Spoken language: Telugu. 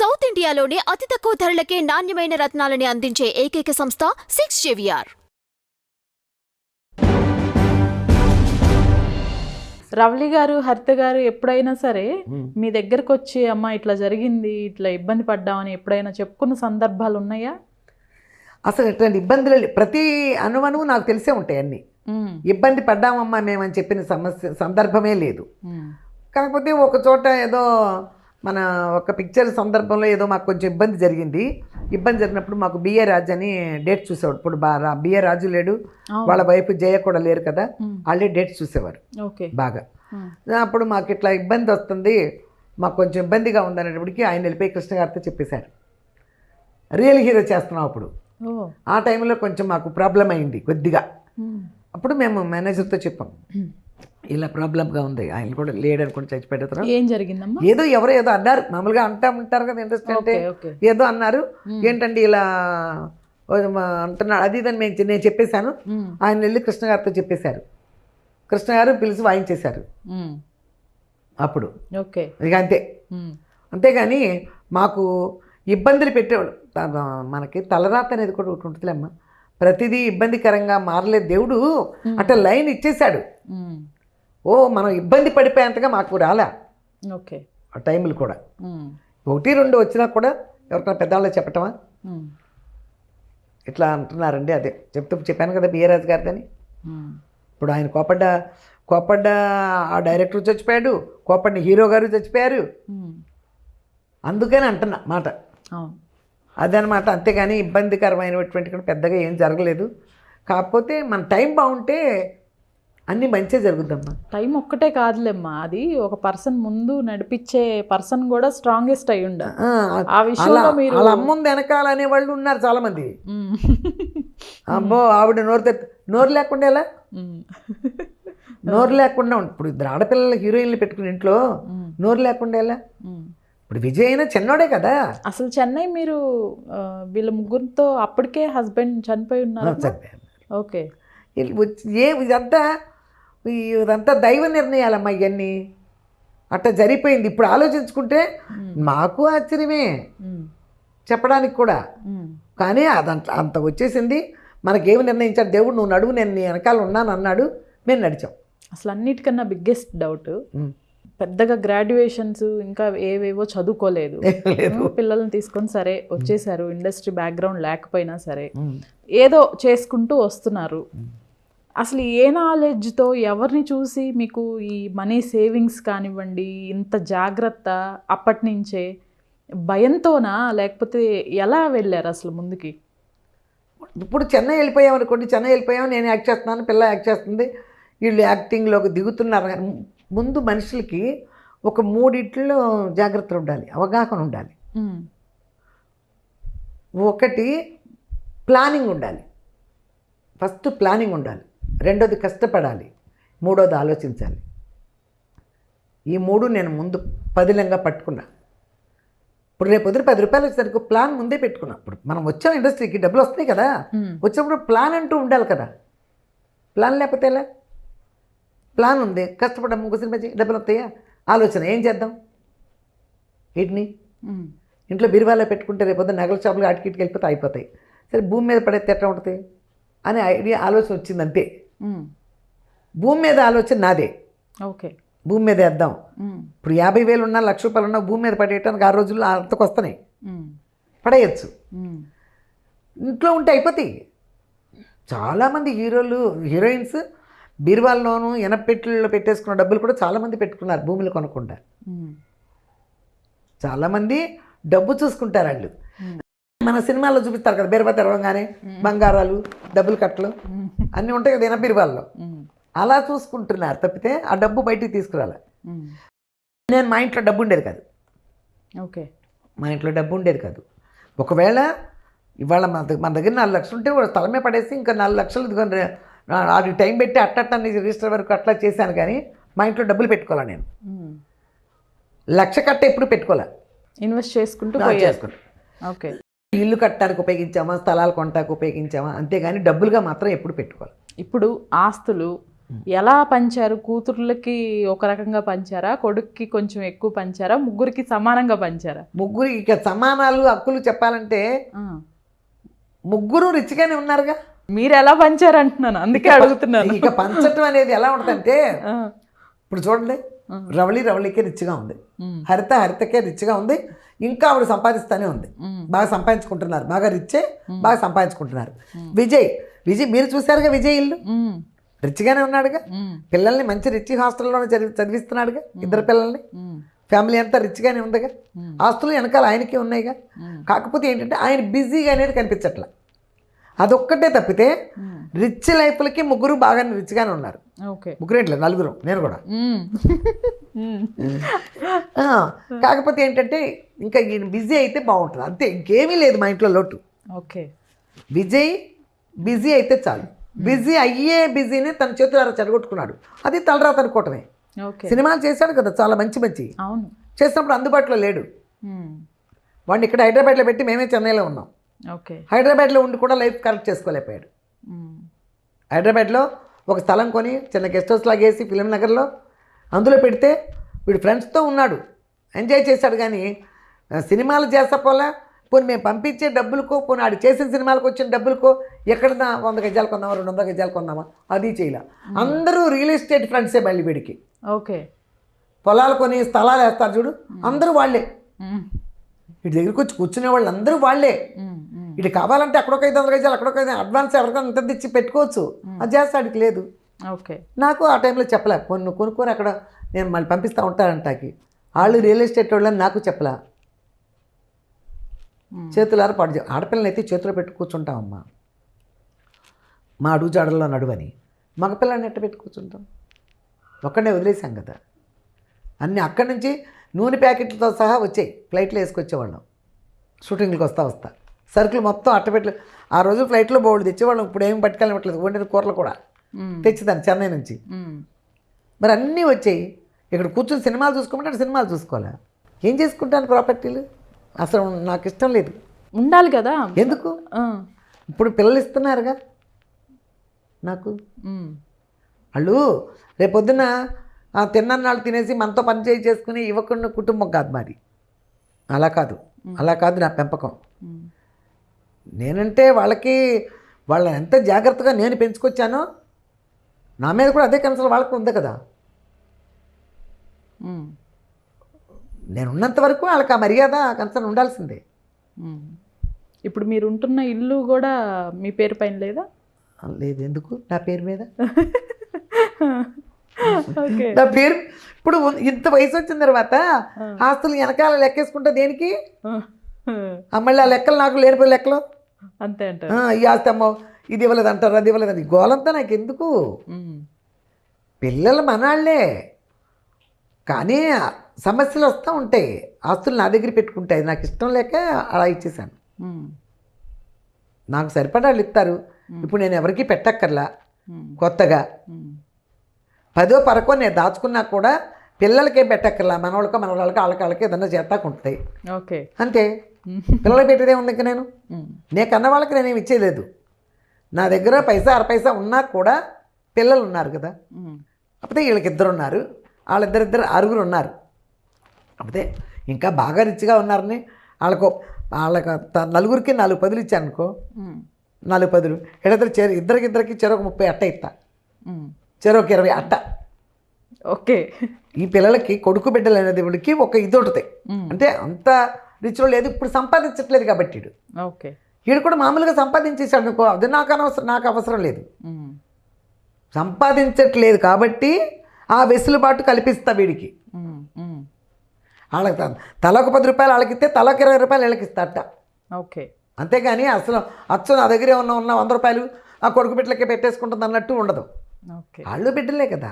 సౌత్ ఇండియాలోనే అతి తక్కువ ధరలకే నాణ్యమైన రత్నాలని అందించే ఏకైక సంస్థ 6 JVR. రవళి గారు, హరిత గారు ఎప్పుడైనా సరే మీ దగ్గరకు వచ్చి అమ్మ ఇట్లా జరిగింది, ఇట్లా ఇబ్బంది పడ్డామని ఎప్పుడైనా చెప్పుకున్న సందర్భాలు ఉన్నాయా? అసలు ఎట్లాంటి ఇబ్బందులు ప్రతి అనువనువు నాకు తెలిసే ఉంటాయి అన్నీ. ఇబ్బంది పడ్డామమ్మా మేమని చెప్పిన సందర్భమే లేదు. కాకపోతే ఒక చోట ఏదో మన ఒక పిక్చర్ సందర్భంలో ఏదో మాకు కొంచెం ఇబ్బంది జరిగింది. ఇబ్బంది జరిగినప్పుడు మాకు బిఏ రాజు అని డేట్ చూసేవాడు. ఇప్పుడు బిఏ రాజు లేడు, వాళ్ళ వైపు జయ కూడా లేరు కదా, వాళ్ళే డేట్స్ చూసేవారు బాగా. అప్పుడు మాకు ఇట్లా ఇబ్బంది వస్తుంది, మాకు కొంచెం ఇబ్బందిగా ఉందనేటప్పటికి ఆయన వెళ్ళిపోయి కృష్ణ గారితో చెప్పేశారు, రియల్ హీరో చేస్తున్నాం. అప్పుడు ఆ టైంలో కొంచెం మాకు ప్రాబ్లం అయింది కొద్దిగా. అప్పుడు మేము మేనేజర్తో చెప్పాం, ఇలా ప్రాబ్లంగా ఉంది, ఆయన కూడా లేడని కూడా చచ్చిపెడతారు. ఏం జరిగిందమ్మా? ఏదో ఎవరో ఏదో అన్నారు, మామూలుగా ఉంటారు కదా ఇండస్ట్రీ అంటే, ఏదో అన్నారు. ఏంటండి ఇలా అంటున్నాడు అది ఇదని నేను చెప్పేశాను. ఆయన వెళ్ళి కృష్ణ గారితో చెప్పేశారు. కృష్ణ గారు పిలిచి వాయించేశారు. అప్పుడు ఇక అంతే. అంతేగాని మాకు ఇబ్బందులు పెట్టేవాడు. మనకి తలరాత అనేది కూడా ఒకటి ఉంటుందిలేమ్మా, ప్రతిదీ ఇబ్బందికరంగా మారలేదు దేవుడు, అట్లా లైన్ ఇచ్చేశాడు. మనం ఇబ్బంది పడిపోయేంతగా మాకు రాలే ఆ టైంలు కూడా. 1-2 వచ్చినా కూడా ఎవరికైనా పెద్దవాళ్ళు చెప్పటమా, ఇట్లా అంటున్నారండి, అదే చెప్పాను కదా బిఏ రాజు గారిదని. ఇప్పుడు ఆయన కోపడ్డ ఆ డైరెక్టర్ చచ్చిపోయాడు, కోపడ్డ హీరో గారు చచ్చిపోయారు, అందుకని అంటున్నా మాట అదనమాట. అంతేగాని ఇబ్బందికరమైనటువంటి కూడా పెద్దగా ఏం జరగలేదు. కాకపోతే మన టైం బాగుంటే అన్నీ మంచిగా జరుగుద్దమ్మా. టైం ఒక్కటే కాదులేమ్మా, అది ఒక పర్సన్ ముందు నడిపించే పర్సన్ కూడా స్ట్రాంగెస్ట్ అయి ఉండాలి. ఆ విషయంలో మీరు వాళ్ళ అమ్ముంది వెనకాల అనే వాళ్ళు ఉన్నారు చాలామంది. అబ్బో ఆవిడ నోరు లేకుండా ఎలా, నోరు లేకుండా ఇప్పుడు ఇద్దరు ఆడపిల్లల హీరోయిన్లు పెట్టుకుని ఇంట్లో నోరు లేకుండా ఎలా? ఇప్పుడు విజయ్ అయినా చిన్నోడే కదా. అసలు చెన్నై మీరు వీళ్ళ ముగ్గురితో అప్పటికే హస్బెండ్ చనిపోయి ఉన్నారు. ఓకే, ఇదంతా దైవ నిర్ణయాలమ్మా ఇవన్నీ. అట్లా జరిగిపోయింది. ఇప్పుడు ఆలోచించుకుంటే మాకు ఆశ్చర్యమే చెప్పడానికి కూడా, కానీ అదంతా అంత వచ్చేసింది. మనకేమి నిర్ణయించాడు దేవుడు, నువ్వు నడువు, నేను నీ వెనకాల ఉన్నాను అన్నాడు, మేము నడిచాం. అసలు అన్నిటికన్నా బిగ్గెస్ట్ డౌట్, పెద్దగా గ్రాడ్యుయేషన్స్ ఇంకా ఏవేవో చదువుకోలేదు, పిల్లల్ని తీసుకొని సరే వచ్చేసారు, ఇండస్ట్రీ బ్యాక్గ్రౌండ్ లేకపోయినా సరే ఏదో చేసుకుంటూ వస్తున్నారు. అసలు ఏ నాలెడ్జ్తో, ఎవరిని చూసి మీకు ఈ మనీ సేవింగ్స్ కానివ్వండి, ఇంత జాగ్రత్త అప్పటి నుంచే భయంతోనా, లేకపోతే ఎలా వెళ్ళారు అసలు ముందుకి? ఇప్పుడు చెన్నై వెళ్ళిపోయామనుకోండి, చెన్నై వెళ్ళిపోయాము, నేను యాక్ట్ చేస్తున్నాను, పిల్ల యాక్ట్ చేస్తుంది, వీళ్ళు యాక్టింగ్లోకి దిగుతున్నారు. ముందు మనుషులకి ఒక 3 జాగ్రత్తలు ఉండాలి, అవగాహన ఉండాలి. ఒకటి ప్లానింగ్ ఉండాలి, ఫస్ట్ ప్లానింగ్ ఉండాలి. రెండోది కష్టపడాలి, మూడోది ఆలోచించాలి. ఈ 3 నేను ముందు పదిలంగా పట్టుకున్నా. ఇప్పుడు రేపు వదిలి 10 రూపాయలు వచ్చేసరికి ప్లాన్ ముందే పెట్టుకున్నా. ఇప్పుడు మనం వచ్చాం ఇండస్ట్రీకి, డబ్బులు వస్తాయి కదా, వచ్చినప్పుడు ప్లాన్ అంటూ ఉండాలి కదా. ప్లాన్ లేకపోతే ఎలా? ప్లాన్ ఉంది, కష్టపడ్డా, ముగ్గు సినిమా డబ్బులు వస్తాయా, ఆలోచన ఏం చేద్దాం, వీటిని ఇంట్లో బీరువాలో పెట్టుకుంటే రేపు పొద్దున్న నగల షాపులు అటుకిటికి వెళ్ళిపోతే అయిపోతాయి. సరే భూమి మీద పడేస్తే ఎట్లా ఉంటుంది అనే ఐడియా, ఆలోచన వచ్చింది అంతే. భూమి మీద ఆలోచన నాదే. ఓకే, భూమి మీద వేద్దాం. ఇప్పుడు 50,000 ఉన్నా, 1,00,000 రూపాయలు ఉన్నా భూమి మీద పడేయటానికి ఆ రోజుల్లో అంతకు వస్తున్నాయి, పడేయచ్చు. ఇంట్లో ఉంటే అయిపోతాయి. చాలామంది హీరోయిన్స్ బీరువాల్లోనూ ఎనపెట్టెల్లో పెట్టేసుకున్న డబ్బులు కూడా చాలామంది పెట్టుకున్నారు భూములు కొనకుండా. చాలామంది డబ్బు చూసుకుంటారు వాళ్ళు. మన సినిమాల్లో చూపిస్తారు కదా, బీరువా తెరవగానే బంగారాలు, డబ్బులు కట్టలు అన్నీ ఉంటాయి కదా బీరువాల్లో, అలా చూసుకుంటున్నారు తప్పితే ఆ డబ్బు బయటికి తీసుకురాలి. నేను మా ఇంట్లో డబ్బు ఉండేది కాదు. ఓకే, మా ఇంట్లో డబ్బు ఉండేది కాదు. ఒకవేళ ఇవాళ మన దగ్గర 4 లక్షలు ఉంటే కూడా తలమే పడేసి ఇంకా 4 లక్షలు ఇదిగోండి అది టైం పెట్టి అట్టని రిజిస్టర్ వరకు అట్లా చేశాను. కానీ మా ఇంట్లో డబ్బులు పెట్టుకోవాలా, నేను 1,00,000 కట్ట ఎప్పుడు పెట్టుకోలే, ఇన్వెస్ట్ చేసుకుంటూ చేసుకుంటా. ఓకే, ఇల్లు కట్టడానికి ఉపయోగించామా, స్థలాలు కొనడానికి ఉపయోగించామా, అంతేగాని డబ్బులుగా మాత్రం ఎప్పుడు పెట్టుకోవాలి. ఇప్పుడు ఆస్తులు ఎలా పంచారు? కూతుర్లకి ఒక రకంగా పంచారా, కొడుక్కి కొంచెం ఎక్కువ పంచారా, ముగ్గురికి సమానంగా పంచారా? ముగ్గురు ఇక సమానాలు హక్కులు చెప్పాలంటే ఆ. ముగ్గురు రిచ్గానే ఉన్నారుగా. మీరు ఎలా పంచారు అంటున్నాను, అందుకే అడుగుతున్నాను. ఇక పంచటం అనేది ఎలా ఉంటుందంటే ఆ. ఇప్పుడు చూడండి, రవళికే రిచ్గా ఉంది, ఉమ్. హరితకే రిచ్గా ఉంది, ఇంకా ఆవిడ సంపాదిస్తూనే ఉంది, బాగా సంపాదించుకుంటున్నారు, బాగా రిచ్చే బాగా సంపాదించుకుంటున్నారు. విజయ్ మీరు చూసారుగా విజయ్ ఇల్లు, ఉమ్. రిచ్గానే ఉన్నాడుగా, ఉమ్. పిల్లల్ని మంచి రిచ్ హాస్టల్లోనే చదివిస్తున్నాడుగా, ఇద్దరు పిల్లల్ని, ఉమ్. ఫ్యామిలీ అంతా రిచ్గానే ఉందిగా, ఆస్తులు వెనకాల ఆయనకే ఉన్నాయిగా. కాకపోతే ఏంటంటే ఆయన బిజీగా అనేది కనిపించట్ల, అదొక్కటే తప్పితే రిచ్ లైఫ్లకి ముగ్గురు బాగా రిచ్గానే ఉన్నారు. ఓకే. ముగ్గురు ఏంటి నలుగురు, నేను కూడా. ఉమ్. ఉమ్. కాకపోతే ఏంటంటే ఇంకా ఈయన బిజీ అయితే బాగుంటుంది అంతే, ఇంకేమీ లేదు మా ఇంట్లో లోటు. ఓకే. విజయ్ బిజీ అయితే చాలు, బిజీ అయ్యే బిజీని తన చేతులారా చెడగొట్టుకున్నాడు, అది తలరాత అనుకోవటమే. ఓకే. సినిమాలు చేశాడు కదా చాలా మంచి మంచి, అవును. చేసినప్పుడు అందుబాటులో లేడు. ఉమ్. వాడిని ఇక్కడ హైదరాబాద్లో పెట్టి మేమే చెన్నైలో ఉన్నాం, ఓకే. హైదరాబాద్లో ఉండి కూడా లైఫ్ కరెక్ట్ చేసుకోలేకపోయాడు. ఉమ్. హైదరాబాద్లో ఒక స్థలం కొని చిన్న గెస్ట్ హౌస్ లాగేసి ఫిలిం నగర్లో అందులో పెడితే వీడు ఫ్రెండ్స్తో ఉన్నాడు, ఎంజాయ్ చేశాడు. కానీ సినిమాలు చేస్తపోలా, పోనీ మేము పంపించే డబ్బులకో, పోనీ ఆడు చేసిన సినిమాలకు వచ్చిన డబ్బులకో ఎక్కడ 100 గజాలు కొందామా 200 గజాలు కొందామా అది చేయలే. అందరూ రియల్ ఎస్టేట్ ఫ్రెండ్సే మళ్ళీ వీడికి. ఓకే. పొలాలు కొని స్థలాలు వేస్తారు చూడు, అందరూ వాళ్ళే. ఉమ్. వీటి దగ్గరికి వచ్చి కూర్చునే వాళ్ళు అందరూ వాళ్ళే. ఉమ్. ఉమ్. ఇటు కావాలంటే అక్కడొక 500 గజాలు అక్కడొక అడ్వాన్స్ ఎవరికైనా ఇంత తెచ్చి పెట్టుకోవచ్చు, అది చేస్తాడికి లేదు. ఓకే. నాకు ఆ టైంలో చెప్పలే, కొన్ని కొనుక్కొని అక్కడ నేను మళ్ళీ పంపిస్తూ ఉంటానంటాకి, వాళ్ళు రియల్ ఎస్టేట్ వాళ్ళని నాకు చెప్పలే. చేతులారా పాడు ఆడపిల్లని అయితే చేతిలో పెట్టి కూర్చుంటామమ్మా, మా అడుగుజాడల్లో నడువని. మగపిల్లని ఎట్ట పెట్టి కూర్చుంటాం, ఒక్కడే వదిలేసాం కదా. అన్నీ అక్కడి నుంచి నూనె ప్యాకెట్లతో సహా వచ్చాయి, ఫ్లైట్లో వేసుకొచ్చేవాళ్ళం, షూటింగ్లకు వస్తా సరుకులు మొత్తం అట్టపెట్లు. ఆ రోజు ఫ్లైట్లో బోర్డు తెచ్చేవాళ్ళం, ఇప్పుడు ఏమి పట్టుకెళ్ళవట్లేదు, వండిన కూరలు కూడా తెచ్చిదాన్ని చెన్నై నుంచి. మరి అన్నీ వచ్చాయి, ఇక్కడ కూర్చొని సినిమాలు చూసుకోమంటే సినిమాలు చూసుకోవాలా, ఏం చేసుకుంటాను ప్రాపర్టీలు, అసలు నాకు ఇష్టం లేదు. ఉండాలి కదా. ఎందుకు, ఇప్పుడు పిల్లలు ఇస్తున్నారుగా నాకు. వాళ్ళు రేపొద్దున తిన్నన్నాళ్ళు తినేసి మనతో పని చేసుకుని ఇవ్వకుండా కుటుంబం కాదు మాది, అలా కాదు నా పెంపకం. నేనంటే వాళ్ళని ఎంత జాగ్రత్తగా నేను పెంచుకొచ్చానో నా మీద కూడా అదే కన్సర్న్ వాళ్ళకు ఉంది కదా. నేను ఉన్నంత వరకు వాళ్ళకి ఆ మర్యాద కన్సర్న్ ఉండాల్సిందే. ఇప్పుడు మీరు ఉంటున్న ఇల్లు కూడా మీ పేరు పైన లేదా? లేదు. ఎందుకు నా పేరు మీద? నా పేరు ఇప్పుడు ఇంత వయసు వచ్చిన తర్వాత ఆస్తులు వెనకాల లెక్కేసుకుంటే దేనికి? మళ్ళీ ఆ లెక్కలు నాకు లేనిపోయి లెక్కలు అంతే అంట. ఈ ఆస్తి అమ్మో ఇది ఇవ్వలేదు అంటారు, అది ఇవ్వలేదు అని గోలంతా నాకు ఎందుకు? పిల్లలు మనాళ్లే, కానీ సమస్యలు వస్తూ ఉంటాయి. ఆస్తులు నా దగ్గర పెట్టుకుంటాయి, నాకు ఇష్టం లేక అలా ఇచ్చేసాను. నాకు సరిపడా వాళ్ళు ఇస్తారు. ఇప్పుడు నేను ఎవరికి పెట్టక్కర్లా కొత్తగా. 10వ 12వ నేను దాచుకున్నా కూడా పిల్లలకేం పెట్టక్కర్లా, మనవాళ్ళకో వాళ్ళకి ఏదన్నా చేస్తాకుంటాయి. ఓకే, అంతే. పిల్లలకి పెట్టేదే ఉంది. ఇంకా నేను కన్న వాళ్ళకి నేనేమి ఇచ్చేయలేదు. నా దగ్గర పైసా 6 పైసా ఉన్నా కూడా పిల్లలు ఉన్నారు కదా. అప్పుడే వీళ్ళకి 2 ఉన్నారు, వాళ్ళిద్దరు 6 ఉన్నారు. అప్పుడే ఇంకా బాగా రిచ్గా ఉన్నారని వాళ్ళకి 4కి 4 పదులు ఇచ్చాను అనుకో, 4 పదులు ఇద్దరికి చెరొక 30 అట్ట ఇస్తా, చెరొక 20 అట్ట. ఓకే. ఈ పిల్లలకి కొడుకు బిడ్డలు అనేది వీడికి ఒక ఇది ఉంటుంది. అంటే అంత రిచ్లో లేదు, ఇప్పుడు సంపాదించట్లేదు కాబట్టి వీడు. ఓకే, వీడు కూడా మామూలుగా సంపాదించేసాడు అనుకో, అది నాకు అవసరం లేదు. సంపాదించట్లేదు కాబట్టి ఆ వెసులుబాటు కల్పిస్తా వీడికి. వాళ్ళకి తలకు 10 రూపాయలు వాళ్ళకి ఇస్తే తలకు 20 రూపాయలు వీళ్ళకి ఇస్తా అట్ట. ఓకే, అంతేగాని అసలు నా దగ్గర ఉన్న 100 రూపాయలు ఆ కొడుకు బిడ్డలకే పెట్టేసుకుంటుంది అన్నట్టు ఉండదు. వాళ్ళు బిడ్డలే కదా.